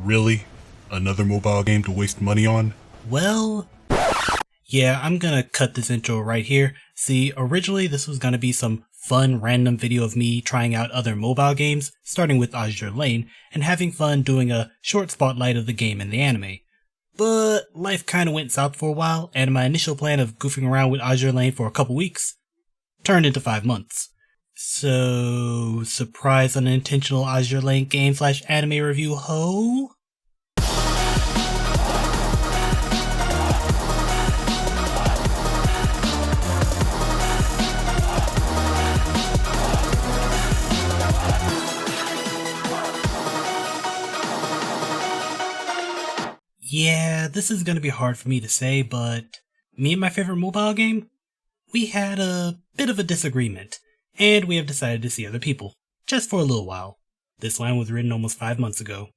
Really? Another mobile game to waste money on? Well, yeah, I'm gonna cut this intro right here. See, originally this was gonna be some fun random video of me trying out other mobile games, starting with Azur Lane, and having fun doing a short spotlight of the game and the anime. But life kinda went south for a while, and my initial plan of goofing around with Azur Lane for a couple weeks turned into 5 months. So, surprise unintentional Azur Lane game/anime review ho? Yeah, this is gonna be hard for me to say, but me and my favorite mobile game? We had a bit of a disagreement, and we have decided to see other people, just for a little while. This line was written almost 5 months ago.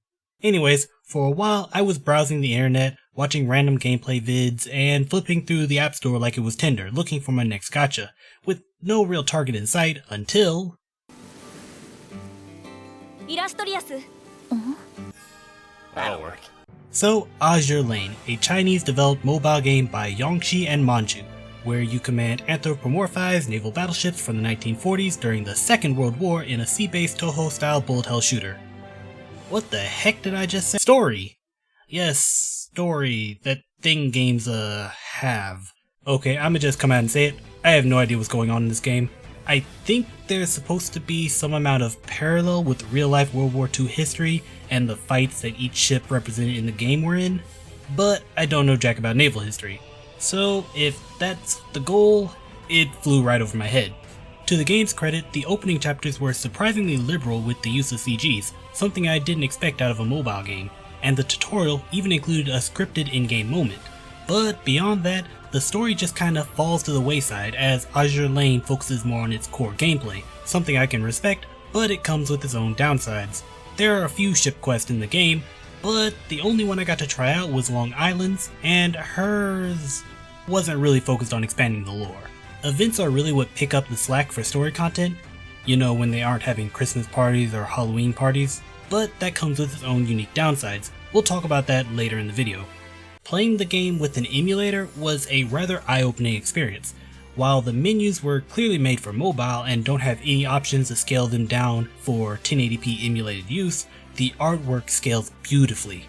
Anyways, for a while I was browsing the internet, watching random gameplay vids, and flipping through the app store like it was Tinder, looking for my next gacha, with no real target in sight until... That'll work. So, Azur Lane, a Chinese-developed mobile game by Yongxi and Manju, where you command anthropomorphized naval battleships from the 1940s during the Second World War in a sea-based Toho-style bullet hell shooter. What the heck did I just say? Story! Yes, story. That thing games, have. Okay, I'ma just come out and say it. I have no idea what's going on in this game. I think there's supposed to be some amount of parallel with real-life World War II history and the fights that each ship represented in the game we're in, but I don't know jack about naval history. So if that's the goal, it flew right over my head. To the game's credit, the opening chapters were surprisingly liberal with the use of CGs, something I didn't expect out of a mobile game, and the tutorial even included a scripted in-game moment. But beyond that, the story just kinda falls to the wayside as Azur Lane focuses more on its core gameplay, something I can respect, but it comes with its own downsides. There are a few ship quests in the game, but the only one I got to try out was Long Island's, and hers wasn't really focused on expanding the lore. Events are really what pick up the slack for story content, you know, when they aren't having Christmas parties or Halloween parties, but that comes with its own unique downsides. We'll talk about that later in the video. Playing the game with an emulator was a rather eye-opening experience. While the menus were clearly made for mobile and don't have any options to scale them down for 1080p emulated use, the artwork scales beautifully.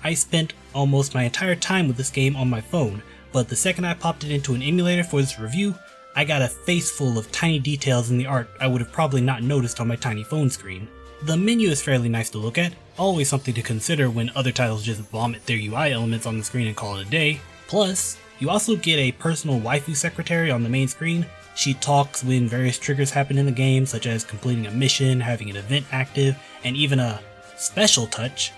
I spent almost my entire time with this game on my phone, but the second I popped it into an emulator for this review, I got a face full of tiny details in the art I would have probably not noticed on my tiny phone screen. The menu is fairly nice to look at, always something to consider when other titles just vomit their UI elements on the screen and call it a day. Plus, you also get a personal waifu secretary on the main screen. She talks when various triggers happen in the game, such as completing a mission, having an event active, and even a special touch.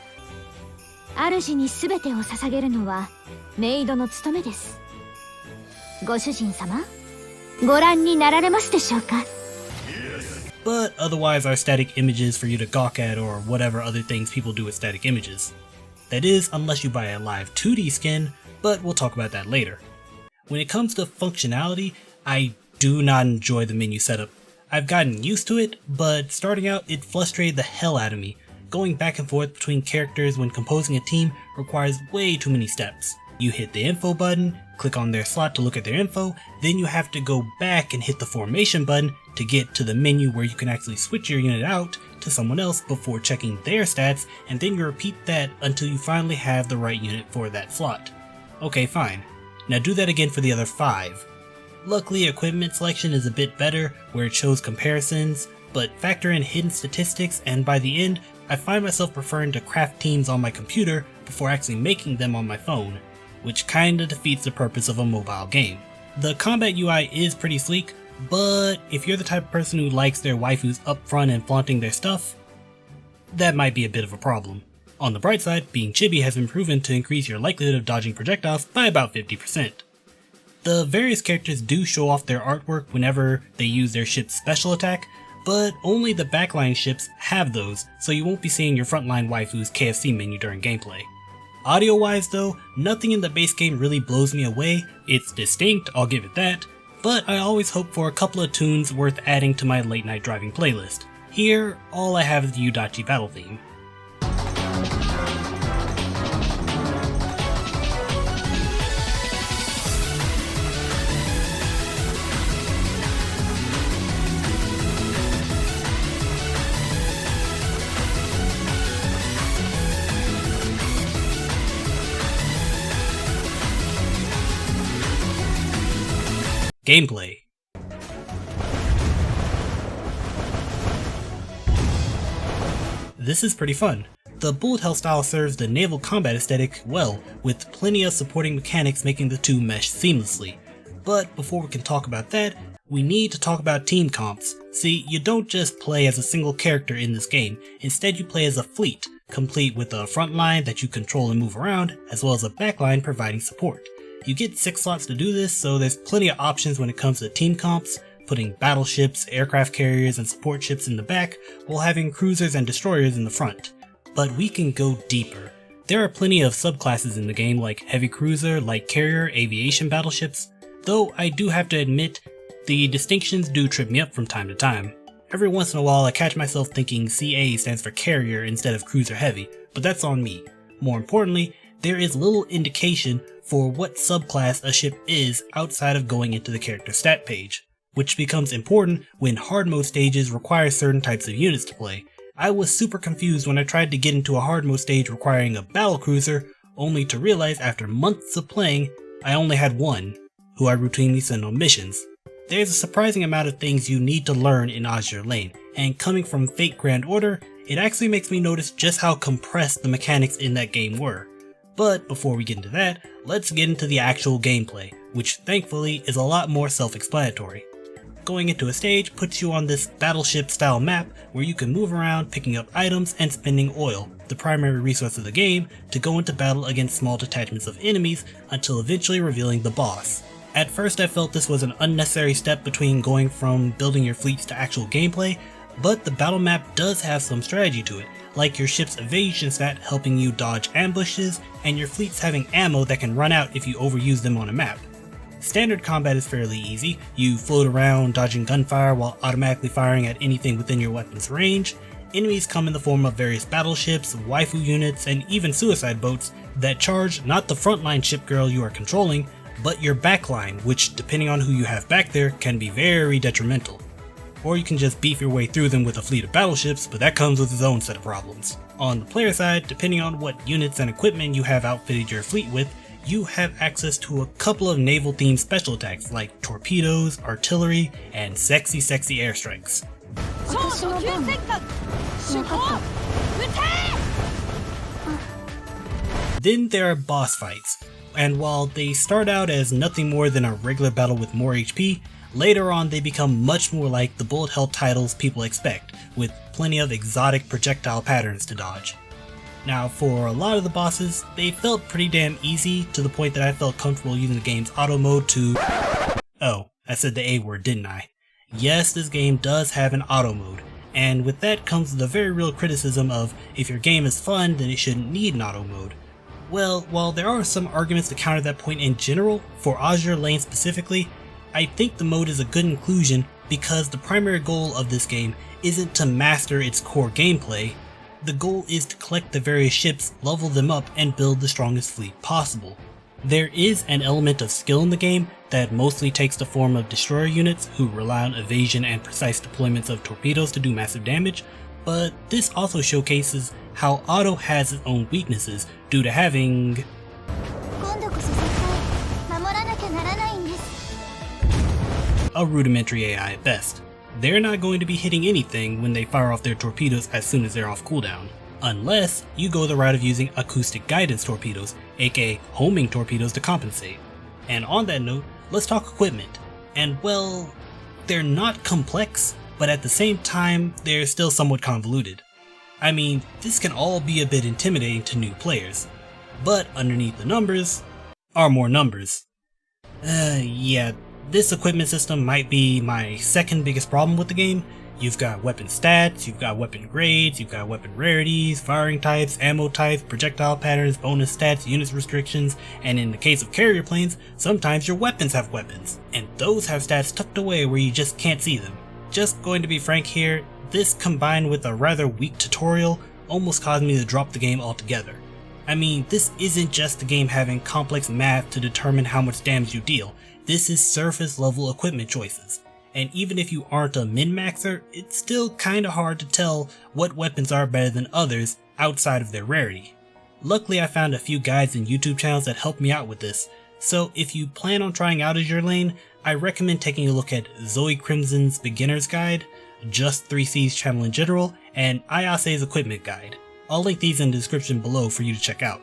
主に全てを捧げるのはメイドの務めです。ご主人様、ご覧になられますでしょうか? But otherwise are static images for you to gawk at or whatever other things people do with static images. That is, unless you buy a live 2D skin, but we'll talk about that later. When it comes to functionality, I do not enjoy the menu setup. I've gotten used to it, but starting out it frustrated the hell out of me. Going back and forth between characters when composing a team requires way too many steps. You hit the info button, click on their slot to look at their info, then you have to go back and hit the formation button to get to the menu where you can actually switch your unit out to someone else before checking their stats, and then you repeat that until you finally have the right unit for that slot. Okay, fine. Now do that again for the other 5. Luckily, equipment selection is a bit better where it shows comparisons, but factor in hidden statistics, and by the end, I find myself preferring to craft teams on my computer before actually making them on my phone, which kinda defeats the purpose of a mobile game. The combat UI is pretty sleek, but if you're the type of person who likes their waifus up front and flaunting their stuff, that might be a bit of a problem. On the bright side, being chibi has been proven to increase your likelihood of dodging projectiles by about 50%. The various characters do show off their artwork whenever they use their ship's special attack, but only the backline ships have those, so you won't be seeing your frontline waifu's KFC menu during gameplay. Audio wise though, nothing in the base game really blows me away. It's distinct, I'll give it that, but I always hope for a couple of tunes worth adding to my late night driving playlist. Here, all I have is the Udachi battle theme. Gameplay. This is pretty fun. The bullet hell style serves the naval combat aesthetic well, with plenty of supporting mechanics making the two mesh seamlessly. But before we can talk about that, we need to talk about team comps. See, you don't just play as a single character in this game, instead you play as a fleet, complete with a front line that you control and move around, as well as a backline providing support. You get 6 slots to do this, so there's plenty of options when it comes to team comps, putting battleships, aircraft carriers, and support ships in the back, while having cruisers and destroyers in the front. But we can go deeper. There are plenty of subclasses in the game like heavy cruiser, light carrier, aviation battleships, though I do have to admit, the distinctions do trip me up from time to time. Every once in a while I catch myself thinking CA stands for carrier instead of cruiser heavy, but that's on me. More importantly, there is little indication for what subclass a ship is outside of going into the character stat page, which becomes important when hard mode stages require certain types of units to play. I was super confused when I tried to get into a hard mode stage requiring a battle cruiser, only to realize after months of playing, I only had one, who I routinely send on missions. There's a surprising amount of things you need to learn in Azur Lane, and coming from Fate Grand Order, it actually makes me notice just how compressed the mechanics in that game were. But before we get into that, let's get into the actual gameplay, which thankfully is a lot more self-explanatory. Going into a stage puts you on this battleship style map where you can move around picking up items and spending oil, the primary resource of the game, to go into battle against small detachments of enemies until eventually revealing the boss. At first I felt this was an unnecessary step between going from building your fleets to actual gameplay, but the battle map does have some strategy to it, like your ship's evasion stat helping you dodge ambushes, and your fleets having ammo that can run out if you overuse them on a map. Standard combat is fairly easy. You float around dodging gunfire while automatically firing at anything within your weapon's range. Enemies come in the form of various battleships, waifu units, and even suicide boats that charge not the frontline ship girl you are controlling, but your backline, which depending on who you have back there can be very detrimental. Or you can just beef your way through them with a fleet of battleships, but that comes with its own set of problems. On the player side, depending on what units and equipment you have outfitted your fleet with, you have access to a couple of naval themed special attacks like torpedoes, artillery, and sexy airstrikes. Then there are boss fights, and while they start out as nothing more than a regular battle with more HP, later on they become much more like the bullet hell titles people expect, with plenty of exotic projectile patterns to dodge. Now for a lot of the bosses, they felt pretty damn easy to the point that I felt comfortable using the game's auto mode to... Oh, I said the A word, didn't I? Yes, this game does have an auto mode, and with that comes the very real criticism of if your game is fun then it shouldn't need an auto mode. Well, while there are some arguments to counter that point in general, for Azur Lane specifically, I think the mode is a good inclusion because the primary goal of this game isn't to master its core gameplay. The goal is to collect the various ships, level them up, and build the strongest fleet possible. There is an element of skill in the game that mostly takes the form of destroyer units who rely on evasion and precise deployments of torpedoes to do massive damage, but this also showcases how Auto has its own weaknesses due to having... a rudimentary AI at best. They're not going to be hitting anything when they fire off their torpedoes as soon as they're off cooldown, unless you go the route of using acoustic guidance torpedoes, aka homing torpedoes, to compensate. And on that note, let's talk equipment. And well, they're not complex, but at the same time, they're still somewhat convoluted. I mean, this can all be a bit intimidating to new players, but underneath the numbers are more numbers. Yeah, this equipment system might be my second biggest problem with the game. You've got weapon stats, you've got weapon grades, you've got weapon rarities, firing types, ammo types, projectile patterns, bonus stats, units restrictions, and in the case of carrier planes, sometimes your weapons have weapons, and those have stats tucked away where you just can't see them. Just going to be frank here, this combined with a rather weak tutorial almost caused me to drop the game altogether. I mean, this isn't just the game having complex math to determine how much damage you deal, this is surface level equipment choices. And even if you aren't a min-maxer, it's still kinda hard to tell what weapons are better than others outside of their rarity. Luckily I found a few guides and YouTube channels that helped me out with this, so if you plan on trying out Azur Lane, I recommend taking a look at Zoey Crimson's Beginner's Guide, Just3C's channel in general, and Ayase's Equipment Guide. I'll link these in the description below for you to check out.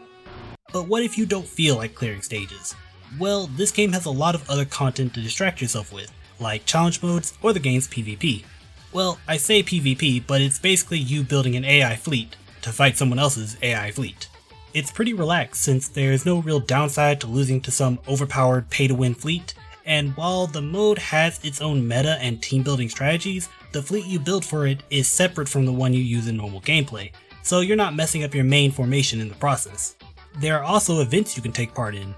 But what if you don't feel like clearing stages? Well, this game has a lot of other content to distract yourself with, like challenge modes or the game's PvP. Well, I say PvP, but it's basically you building an AI fleet to fight someone else's AI fleet. It's pretty relaxed since there's no real downside to losing to some overpowered pay-to-win fleet, and while the mode has its own meta and team building strategies, the fleet you build for it is separate from the one you use in normal gameplay, so you're not messing up your main formation in the process. There are also events you can take part in.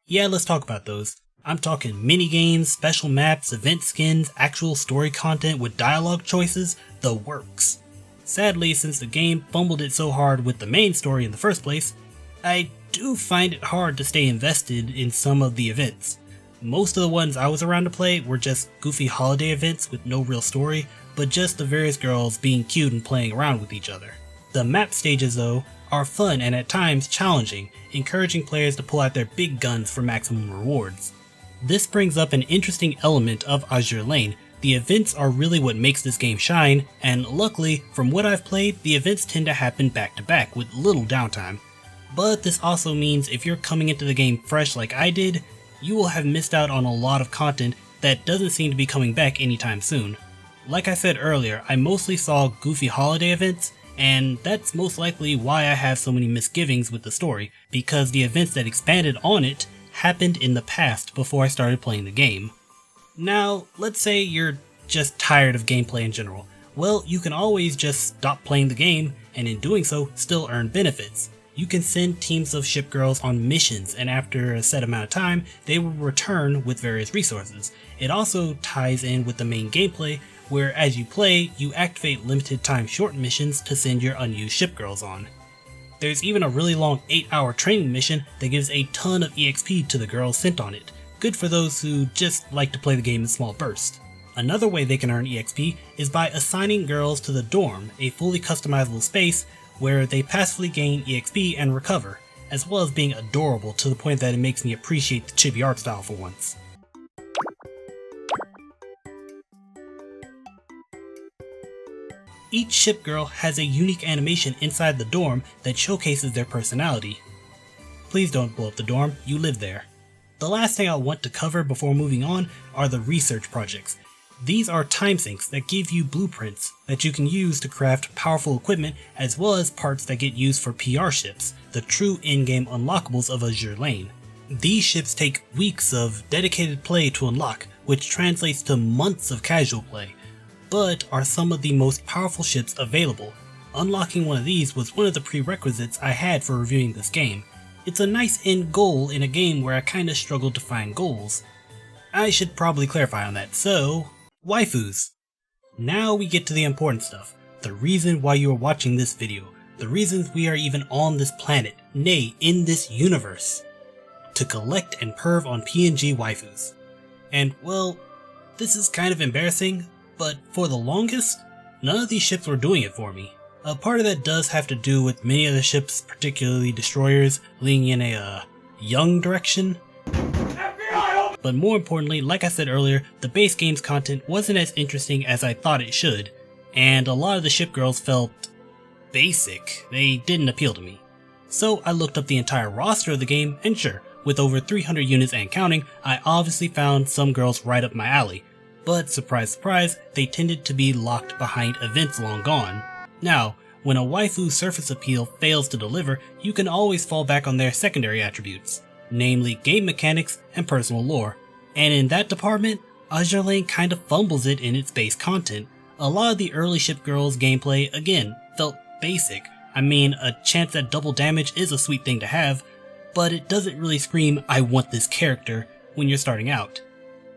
Yeah, let's talk about those. I'm talking minigames, special maps, event skins, actual story content with dialogue choices, the works. Sadly, since the game fumbled it so hard with the main story in the first place, I do find it hard to stay invested in some of the events. Most of the ones I was around to play were just goofy holiday events with no real story, but just the various girls being cute and playing around with each other. The map stages though, are fun and at times challenging, encouraging players to pull out their big guns for maximum rewards. This brings up an interesting element of Azur Lane. The events are really what makes this game shine, and luckily, from what I've played, the events tend to happen back to back with little downtime. But this also means if you're coming into the game fresh like I did, you will have missed out on a lot of content that doesn't seem to be coming back anytime soon. Like I said earlier, I mostly saw goofy holiday events, and that's most likely why I have so many misgivings with the story, because the events that expanded on it happened in the past before I started playing the game. Now, let's say you're just tired of gameplay in general. Well, you can always just stop playing the game, and in doing so, still earn benefits. You can send teams of ship girls on missions, and after a set amount of time, they will return with various resources. It also ties in with the main gameplay, where as you play, you activate limited time short missions to send your unused ship girls on. There's even a really long 8-hour training mission that gives a ton of EXP to the girls sent on it, good for those who just like to play the game in small bursts. Another way they can earn EXP is by assigning girls to the dorm, a fully customizable space where they passively gain EXP and recover, as well as being adorable to the point that it makes me appreciate the chibi art style for once. Each ship girl has a unique animation inside the dorm that showcases their personality. Please don't blow up the dorm, you live there. The last thing I want to cover before moving on are the research projects. These are time sinks that give you blueprints that you can use to craft powerful equipment, as well as parts that get used for PR ships, the true in-game unlockables of Azur Lane. These ships take weeks of dedicated play to unlock, which translates to months of casual play, but are some of the most powerful ships available. Unlocking one of these was one of the prerequisites I had for reviewing this game. It's a nice end goal in a game where I kinda struggled to find goals. I should probably clarify on that, so waifus. Now we get to the important stuff, the reason why you are watching this video, the reasons we are even on this planet, nay, in this universe. To collect and perv on PNG waifus. And well, this is kind of embarrassing, but for the longest, none of these ships were doing it for me. A part of that does have to do with many of the ships, particularly destroyers, leaning in a young direction. But more importantly, like I said earlier, the base game's content wasn't as interesting as I thought it should, and a lot of the ship girls felt basic. They didn't appeal to me. So I looked up the entire roster of the game, and sure, with over 300 units and counting, I obviously found some girls right up my alley. but surprise surprise, they tended to be locked behind events long gone. Now, when a waifu's surface appeal fails to deliver, you can always fall back on their secondary attributes, namely game mechanics and personal lore, and in that department, Azur Lane kinda fumbles it in its base content. A lot of the early Ship Girls gameplay, again, felt basic. I mean, a chance at double damage is a sweet thing to have, but it doesn't really scream, I want this character, when you're starting out.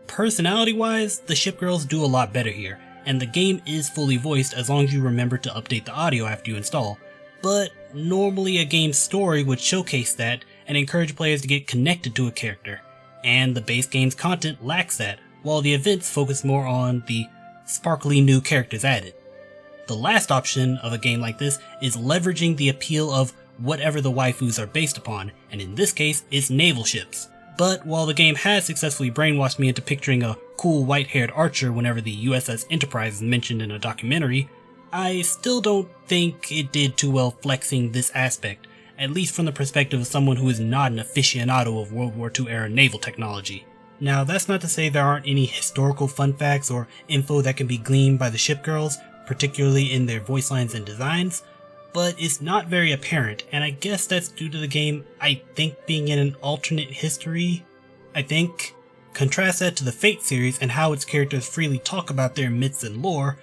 Personality-wise, the Ship Girls do a lot better here, and the game is fully voiced as long as you remember to update the audio after you install, but normally a game's story would showcase that and encourage players to get connected to a character, and the base game's content lacks that, while the events focus more on the sparkly new characters added. The last option of a game like this is leveraging the appeal of whatever the waifus are based upon, and in this case, it's naval ships. But while the game has successfully brainwashed me into picturing a cool white-haired archer whenever the USS Enterprise is mentioned in a documentary, I still don't think it did too well flexing this aspect, at least from the perspective of someone who is not an aficionado of World War II era naval technology. Now, that's not to say there aren't any historical fun facts or info that can be gleaned by the Ship Girls, particularly in their voice lines and designs, but it's not very apparent, and I guess that's due to the game, I think, being in an alternate history. Contrast that to the Fate series and how its characters freely talk about their myths and lore.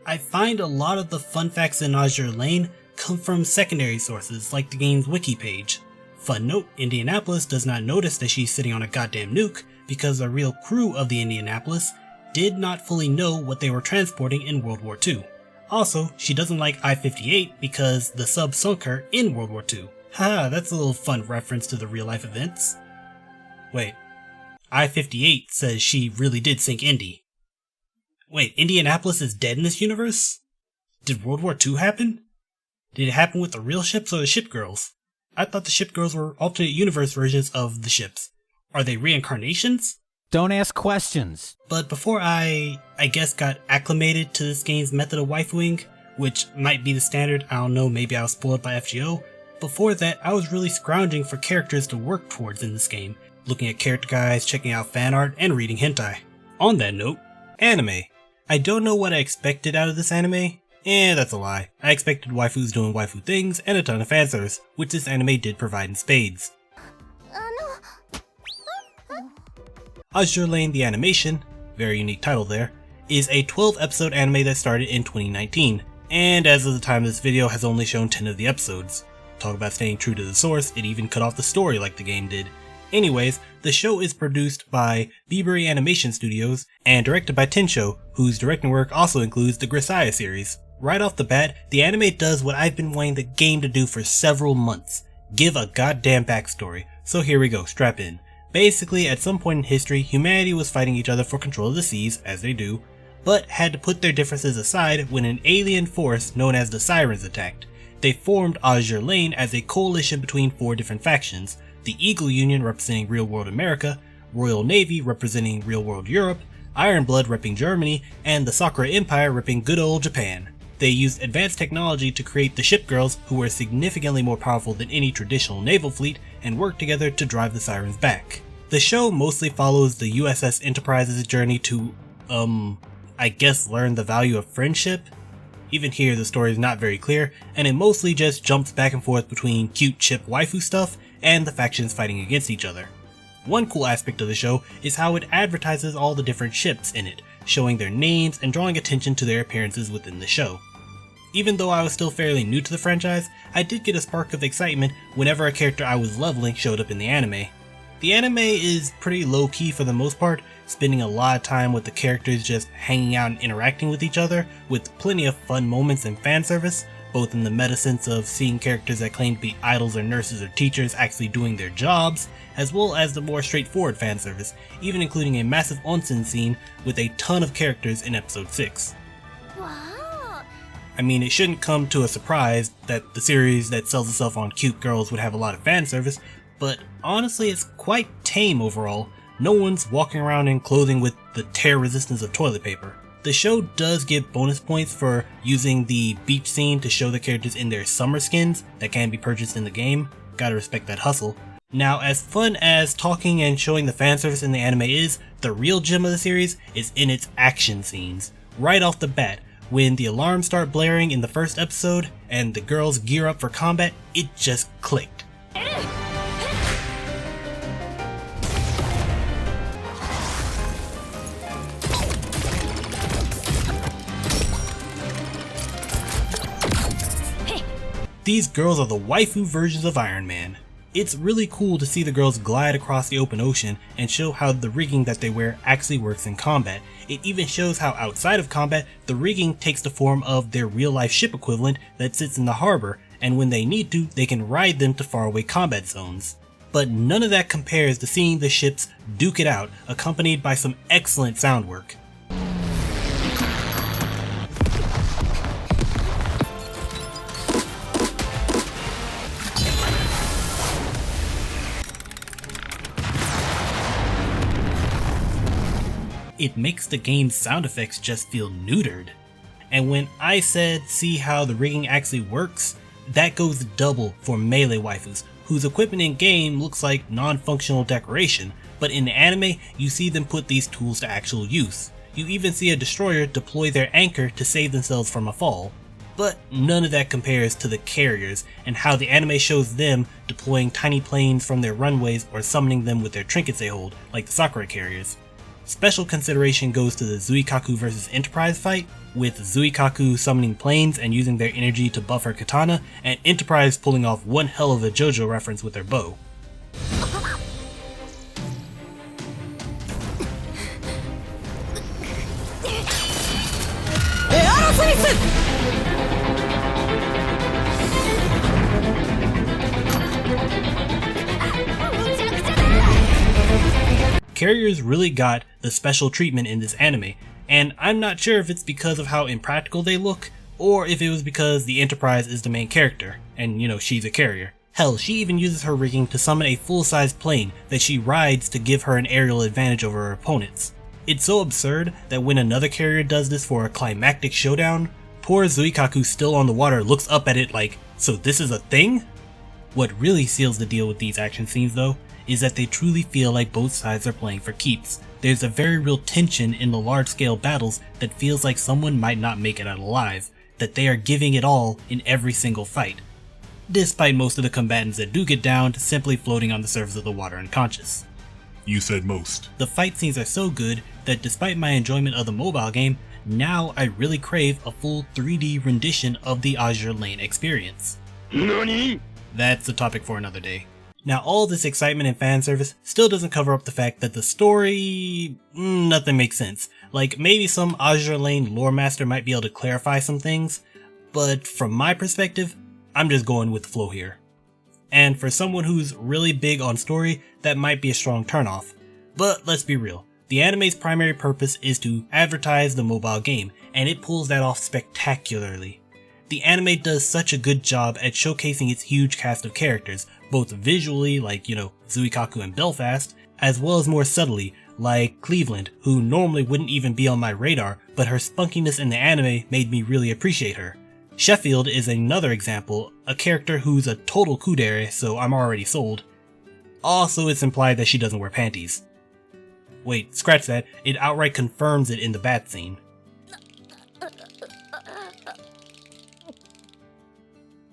I find a lot of the fun facts in Azur Lane come from secondary sources like the game's wiki page. Fun note, Indianapolis does not notice that she's sitting on a goddamn nuke because the real crew of the Indianapolis did not fully know what they were transporting in World War II. Also, she doesn't like I-58 because the sub sunk her in World War II. Haha, that's a little fun reference to the real life events. Wait, I-58 says she really did sink Indy. Wait, Indianapolis is dead in this universe? Did World War II happen? Did it happen with the real ships or the Ship Girls? I thought the Ship Girls were alternate universe versions of the ships. Are they reincarnations? Don't ask questions. But before I guess got acclimated to this game's method of waifuing, which might be the standard, I don't know, maybe I was spoiled by FGO, before that I was really scrounging for characters to work towards in this game, looking at character guides, checking out fan art, and reading hentai. On that note, anime. I don't know what I expected out of this anime. That's a lie. I expected waifus doing waifu things and a ton of fanservice, which this anime did provide in spades. Azur Lane the Animation, very unique title there, is a 12-episode anime that started in 2019, and as of the time of this video has only shown 10 of the episodes. Talk about staying true to the source, it even cut off the story like the game did. Anyways, the show is produced by Bibury Animation Studios and directed by Tensho, whose directing work also includes the Grisaya series. Right off the bat, the anime does what I've been wanting the game to do for several months, give a goddamn backstory. So here we go, strap in. Basically, at some point in history, humanity was fighting each other for control of the seas, as they do, but had to put their differences aside when an alien force known as the Sirens attacked. They formed Azur Lane as a coalition between 4 different factions, the Eagle Union representing real-world America, Royal Navy representing real-world Europe, Iron Blood repping Germany, and the Sakura Empire repping good old Japan. They used advanced technology to create the Ship Girls, who were significantly more powerful than any traditional naval fleet, and worked together to drive the Sirens back. The show mostly follows the USS Enterprise's journey to, I guess learn the value of friendship? Even here the story is not very clear, and it mostly just jumps back and forth between cute ship waifu stuff and the factions fighting against each other. One cool aspect of the show is how it advertises all the different ships in it, showing their names and drawing attention to their appearances within the show. Even though I was still fairly new to the franchise, I did get a spark of excitement whenever a character I was leveling showed up in the anime. The anime is pretty low-key for the most part, spending a lot of time with the characters just hanging out and interacting with each other, with plenty of fun moments and fan service, both in the meta sense of seeing characters that claim to be idols or nurses or teachers actually doing their jobs, as well as the more straightforward fan service, even including a massive onsen scene with a ton of characters in episode 6. I mean, it shouldn't come to a surprise that the series that sells itself on cute girls would have a lot of fan service, but honestly it's quite tame overall. No one's walking around in clothing with the tear resistance of toilet paper. The show does give bonus points for using the beach scene to show the characters in their summer skins that can be purchased in the game, gotta respect that hustle, Now, as fun as talking and showing the fanservice in the anime is, the real gem of the series is in its action scenes. Right off the bat, when the alarms start blaring in the first episode and the girls gear up for combat, it just clicked. These girls are the waifu versions of Iron Man. It's really cool to see the girls glide across the open ocean and show how the rigging that they wear actually works in combat. It even shows how outside of combat, the rigging takes the form of their real life ship equivalent that sits in the harbor, and when they need to, they can ride them to faraway combat zones. But none of that compares to seeing the ships duke it out, accompanied by some excellent sound work. It makes the game's sound effects just feel neutered. And when I said see how the rigging actually works, that goes double for melee waifus, whose equipment in game looks like non-functional decoration, but in the anime you see them put these tools to actual use. You even see a destroyer deploy their anchor to save themselves from a fall. But none of that compares to the carriers and how the anime shows them deploying tiny planes from their runways or summoning them with their trinkets they hold, like the Sakura carriers. Special consideration goes to the Zuikaku vs Enterprise fight, with Zuikaku summoning planes and using their energy to buff her katana, and Enterprise pulling off one hell of a JoJo reference with their bow. Carriers really got the special treatment in this anime, and I'm not sure if it's because of how impractical they look, or if it was because the Enterprise is the main character, and she's a carrier. Hell, she even uses her rigging to summon a full-size plane that she rides to give her an aerial advantage over her opponents. It's so absurd that when another carrier does this for a climactic showdown, poor Zuikaku still on the water looks up at it like, so this is a thing? What really seals the deal with these action scenes though, is that they truly feel like both sides are playing for keeps. There's a very real tension in the large-scale battles that feels like someone might not make it out alive, that they are giving it all in every single fight, despite most of the combatants that do get downed simply floating on the surface of the water unconscious. You said most. The fight scenes are so good that despite my enjoyment of the mobile game, now I really crave a full 3D rendition of the Azur Lane experience. NANI?! That's a topic for another day. Now, all this excitement and fan service still doesn't cover up the fact that the story, nothing makes sense. Like, maybe some Azur Lane lore master might be able to clarify some things, but from my perspective, I'm just going with the flow here. And for someone who's really big on story, that might be a strong turnoff. But let's be real, the anime's primary purpose is to advertise the mobile game, and it pulls that off spectacularly. The anime does such a good job at showcasing its huge cast of characters, both visually, like, Zuikaku and Belfast, as well as more subtly, like Cleveland, who normally wouldn't even be on my radar, but her spunkiness in the anime made me really appreciate her. Sheffield is another example, a character who's a total kudere, so I'm already sold. Also, it's implied that she doesn't wear panties. Wait, scratch that, it outright confirms it in the bath scene.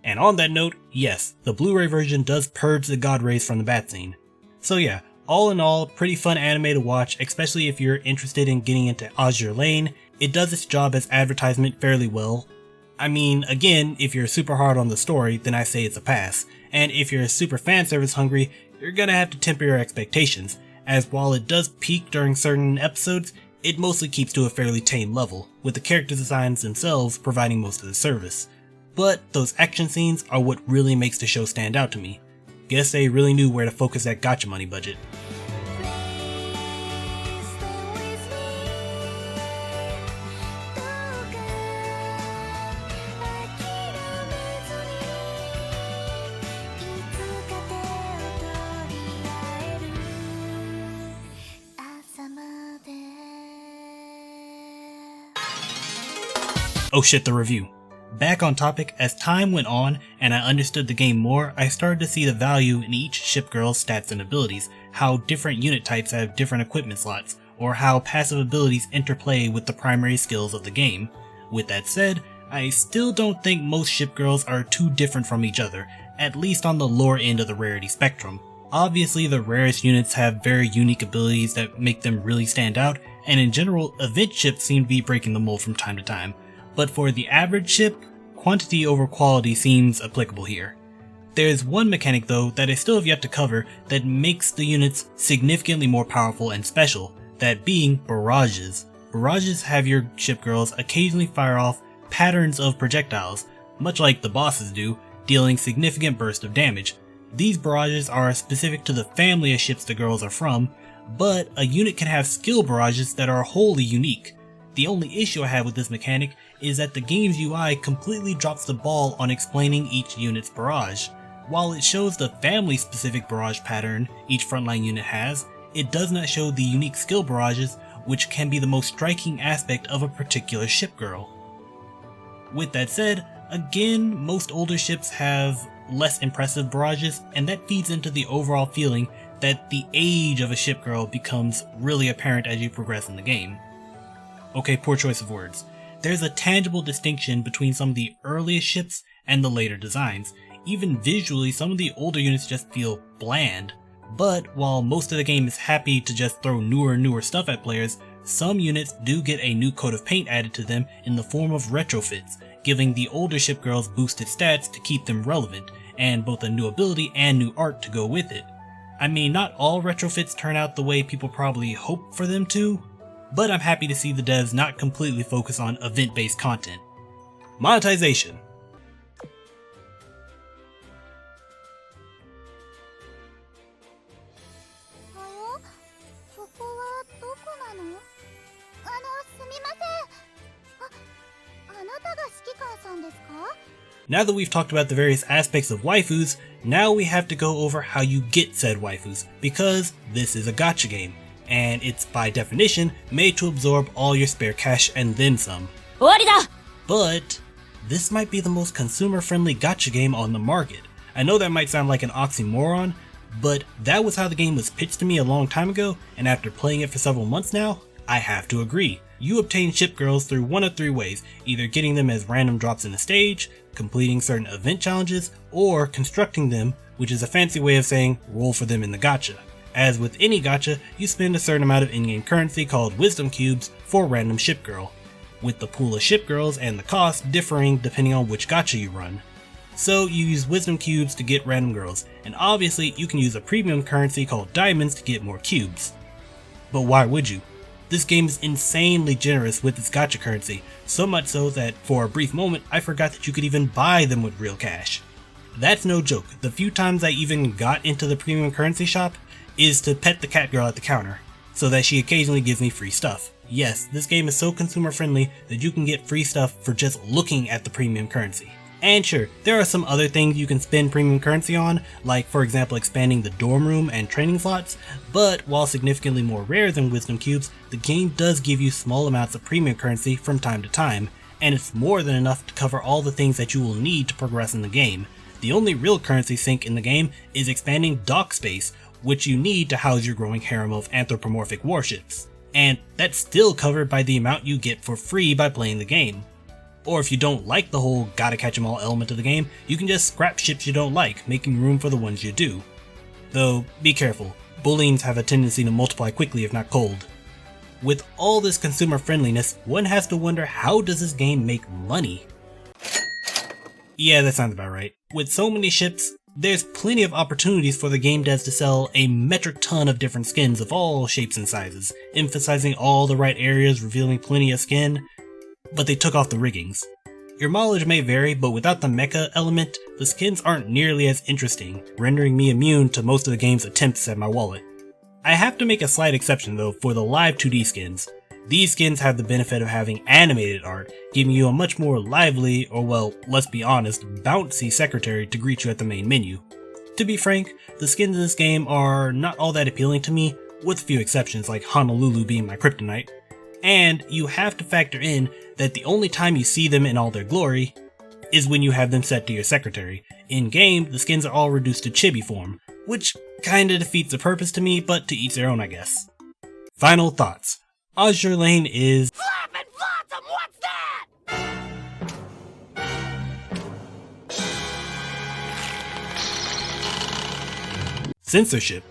And on that note, yes, the Blu-ray version does purge the god rays from the bat scene. So yeah, all in all, pretty fun anime to watch, especially if you're interested in getting into Azur Lane. It does its job as advertisement fairly well. I mean, again, if you're super hard on the story, then I say it's a pass. And if you're super fanservice hungry, you're gonna have to temper your expectations, as while it does peak during certain episodes, it mostly keeps to a fairly tame level, with the character designs themselves providing most of the service. But those action scenes are what really makes the show stand out to me. Guess they really knew where to focus that gacha money budget. Oh shit, the review. Back on topic, as time went on and I understood the game more, I started to see the value in each ship girl's stats and abilities, how different unit types have different equipment slots, or how passive abilities interplay with the primary skills of the game. With that said, I still don't think most ship girls are too different from each other, at least on the lower end of the rarity spectrum. Obviously, the rarest units have very unique abilities that make them really stand out, and in general, event ships seem to be breaking the mold from time to time. But for the average ship, quantity over quality seems applicable here. There's one mechanic though that I still have yet to cover that makes the units significantly more powerful and special, that being barrages. Barrages have your ship girls occasionally fire off patterns of projectiles, much like the bosses do, dealing significant bursts of damage. These barrages are specific to the family of ships the girls are from, but a unit can have skill barrages that are wholly unique. The only issue I have with this mechanic is that the game's UI completely drops the ball on explaining each unit's barrage. While it shows the family specific barrage pattern each frontline unit has, it does not show the unique skill barrages, which can be the most striking aspect of a particular ship girl. With that said, again, most older ships have less impressive barrages, and that feeds into the overall feeling that the age of a ship girl becomes really apparent as you progress in the game. Okay, poor choice of words. There's a tangible distinction between some of the earliest ships and the later designs. Even visually, some of the older units just feel bland. But while most of the game is happy to just throw newer and newer stuff at players, some units do get a new coat of paint added to them in the form of retrofits, giving the older ship girls boosted stats to keep them relevant, and both a new ability and new art to go with it. I mean, not all retrofits turn out the way people probably hope for them to, but I'm happy to see the devs not completely focus on event-based content. Monetization. Now that we've talked about the various aspects of waifus, now we have to go over how you get said waifus, because this is a gacha game, and it's by definition made to absorb all your spare cash and then some. But this might be the most consumer-friendly gacha game on the market. I know that might sound like an oxymoron, but that was how the game was pitched to me a long time ago, and after playing it for several months now, I have to agree. You obtain ship girls through one of three ways, either getting them as random drops in the stage, completing certain event challenges, or constructing them, which is a fancy way of saying roll for them in the gacha. As with any gacha, you spend a certain amount of in-game currency called wisdom cubes for a random ship girl, with the pool of ship girls and the cost differing depending on which gacha you run. So you use wisdom cubes to get random girls, and obviously you can use a premium currency called diamonds to get more cubes. But why would you? This game is insanely generous with its gacha currency, so much so that for a brief moment I forgot that you could even buy them with real cash. That's no joke, the few times I even got into the premium currency shop is to pet the cat girl at the counter, so that she occasionally gives me free stuff. Yes, this game is so consumer friendly that you can get free stuff for just looking at the premium currency. And sure, there are some other things you can spend premium currency on, like for example expanding the dorm room and training slots, but while significantly more rare than wisdom cubes, the game does give you small amounts of premium currency from time to time, and it's more than enough to cover all the things that you will need to progress in the game. The only real currency sink in the game is expanding dock space, which you need to house your growing harem of anthropomorphic warships. And that's still covered by the amount you get for free by playing the game. Or if you don't like the whole gotta catch 'em all element of the game, you can just scrap ships you don't like, making room for the ones you do. Though, be careful, booleans have a tendency to multiply quickly if not cold. With all this consumer friendliness, one has to wonder, how does this game make money? Yeah, that sounds about right. With so many ships, there's plenty of opportunities for the game devs to sell a metric ton of different skins of all shapes and sizes, emphasizing all the right areas, revealing plenty of skin, but they took off the riggings. Your mileage may vary, but without the mecha element, the skins aren't nearly as interesting, rendering me immune to most of the game's attempts at my wallet. I have to make a slight exception though for the live 2D skins. These skins have the benefit of having animated art, giving you a much more lively, or well, let's be honest, bouncy secretary to greet you at the main menu. To be frank, the skins in this game are not all that appealing to me, with a few exceptions like Honolulu being my kryptonite. And you have to factor in that the only time you see them in all their glory is when you have them set to your secretary. In game, the skins are all reduced to chibi form, which kinda defeats the purpose to me, but to each their own, I guess. Final thoughts. Azur Lane is Flappin' Flotsam, what's that? censorship.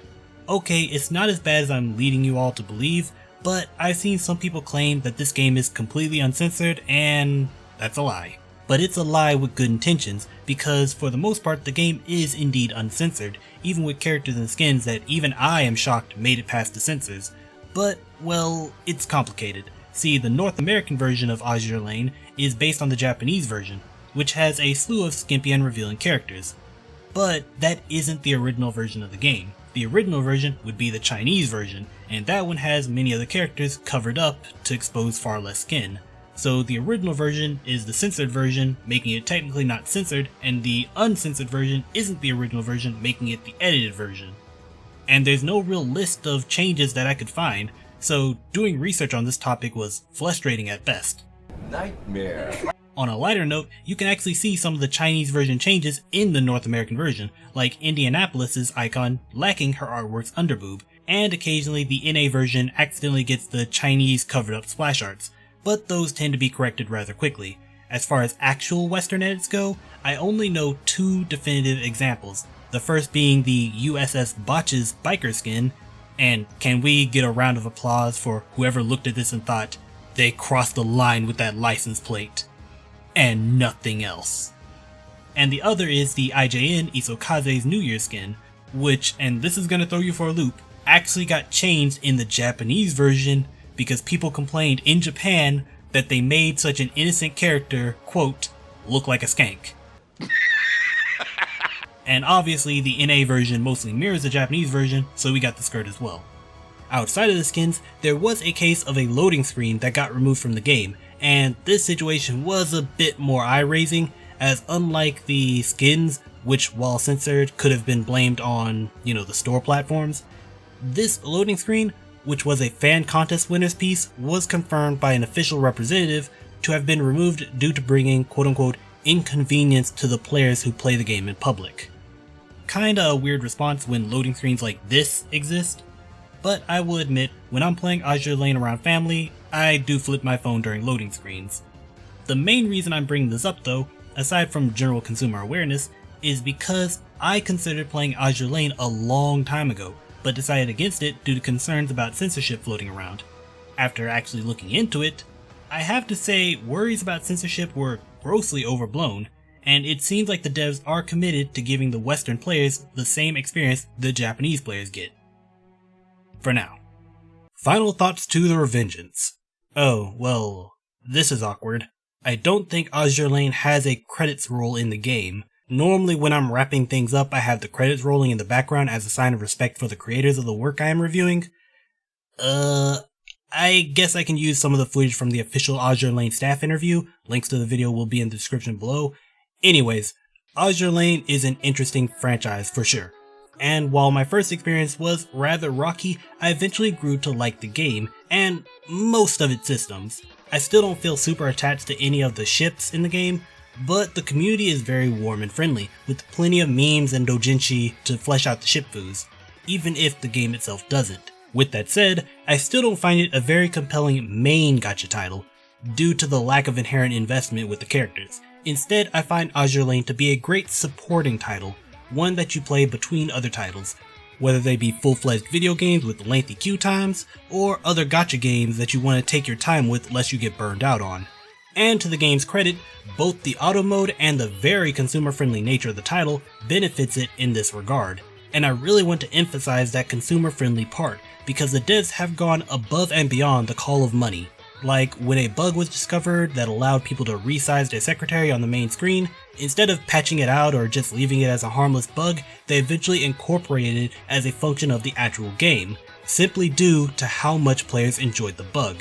Okay, it's not as bad as I'm leading you all to believe, but I've seen some people claim that this game is completely uncensored, and that's a lie. But it's a lie with good intentions, because for the most part the game is indeed uncensored, even with characters and skins that even I am shocked made it past the censors. But, well, it's complicated. See, the North American version of Azur Lane is based on the Japanese version, which has a slew of skimpy and revealing characters. But that isn't the original version of the game. The original version would be the Chinese version, and that one has many other characters covered up to expose far less skin. So the original version is the censored version, making it technically not censored, and the uncensored version isn't the original version, making it the edited version. And there's no real list of changes that I could find, so doing research on this topic was frustrating at best. Nightmare. On a lighter note, you can actually see some of the Chinese version changes in the North American version, like Indianapolis's icon lacking her artwork's underboob, and occasionally the NA version accidentally gets the Chinese covered up splash arts, but those tend to be corrected rather quickly. As far as actual Western edits go, I only know two definitive examples, the first being the USS Botch's biker skin, and can we get a round of applause for whoever looked at this and thought, they crossed the line with that license plate, and nothing else. And the other is the IJN Isokaze's New Year skin, which, and this is gonna throw you for a loop, actually got changed in the Japanese version because people complained in Japan that they made such an innocent character, quote, look like a skank. And obviously the NA version mostly mirrors the Japanese version, so we got the skirt as well. Outside of the skins, there was a case of a loading screen that got removed from the game, and this situation was a bit more eye-raising, as unlike the skins, which while censored could have been blamed on, the store platforms, this loading screen, which was a fan contest winners piece, was confirmed by an official representative to have been removed due to bringing quote-unquote inconvenience to the players who play the game in public. Kinda a weird response when loading screens like this exist, but I will admit, when I'm playing Azur Lane around family, I do flip my phone during loading screens. The main reason I'm bringing this up though, aside from general consumer awareness, is because I considered playing Azur Lane a long time ago, but decided against it due to concerns about censorship floating around. After actually looking into it, I have to say worries about censorship were grossly overblown, and it seems like the devs are committed to giving the Western players the same experience the Japanese players get. For now. Final thoughts to the Revengeance. Oh, well, this is awkward. I don't think Azur Lane has a credits roll in the game. Normally when I'm wrapping things up, I have the credits rolling in the background as a sign of respect for the creators of the work I am reviewing. I guess I can use some of the footage from the official Azur Lane staff interview. Links to the video will be in the description below. Anyways, Azur Lane is an interesting franchise for sure. And while my first experience was rather rocky, I eventually grew to like the game, and most of its systems. I still don't feel super attached to any of the ships in the game, but the community is very warm and friendly, with plenty of memes and doujinshi to flesh out the ship foos, even if the game itself doesn't. With that said, I still don't find it a very compelling main gacha title, due to the lack of inherent investment with the characters. Instead, I find Azur Lane to be a great supporting title, one that you play between other titles, whether they be full-fledged video games with lengthy queue times, or other gacha games that you want to take your time with lest you get burned out on. And to the game's credit, both the auto mode and the very consumer-friendly nature of the title benefits it in this regard. And I really want to emphasize that consumer-friendly part, because the devs have gone above and beyond the call of money. Like when a bug was discovered that allowed people to resize their secretary on the main screen, instead of patching it out or just leaving it as a harmless bug, they eventually incorporated it as a function of the actual game, simply due to how much players enjoyed the bug.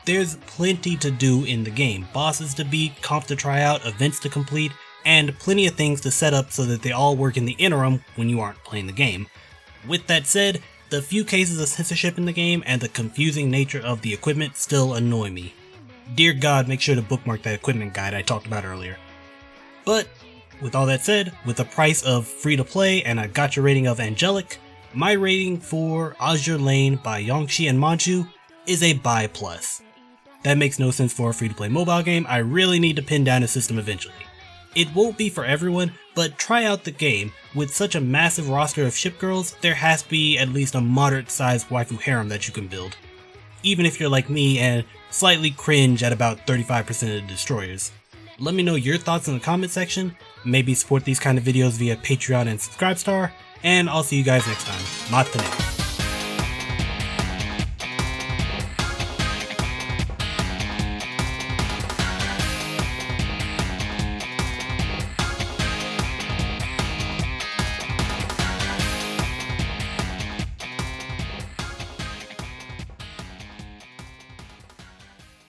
There's plenty to do in the game, bosses to beat, comps to try out, events to complete, and plenty of things to set up so that they all work in the interim when you aren't playing the game. With that said, the few cases of censorship in the game and the confusing nature of the equipment still annoy me. Dear God, make sure to bookmark that equipment guide I talked about earlier. But with all that said, with the price of free to play and a gacha rating of angelic, my rating for Azur Lane by Yongshi and Manju is a buy plus. That makes no sense for a free to play mobile game. I really need to pin down a system eventually. It won't be for everyone, but try out the game. With such a massive roster of ship girls, there has to be at least a moderate sized waifu harem that you can build. Even if you're like me and slightly cringe at about 35% of the destroyers. Let me know your thoughts in the comment section, maybe support these kind of videos via Patreon and Subscribestar, and I'll see you guys next time. Matane.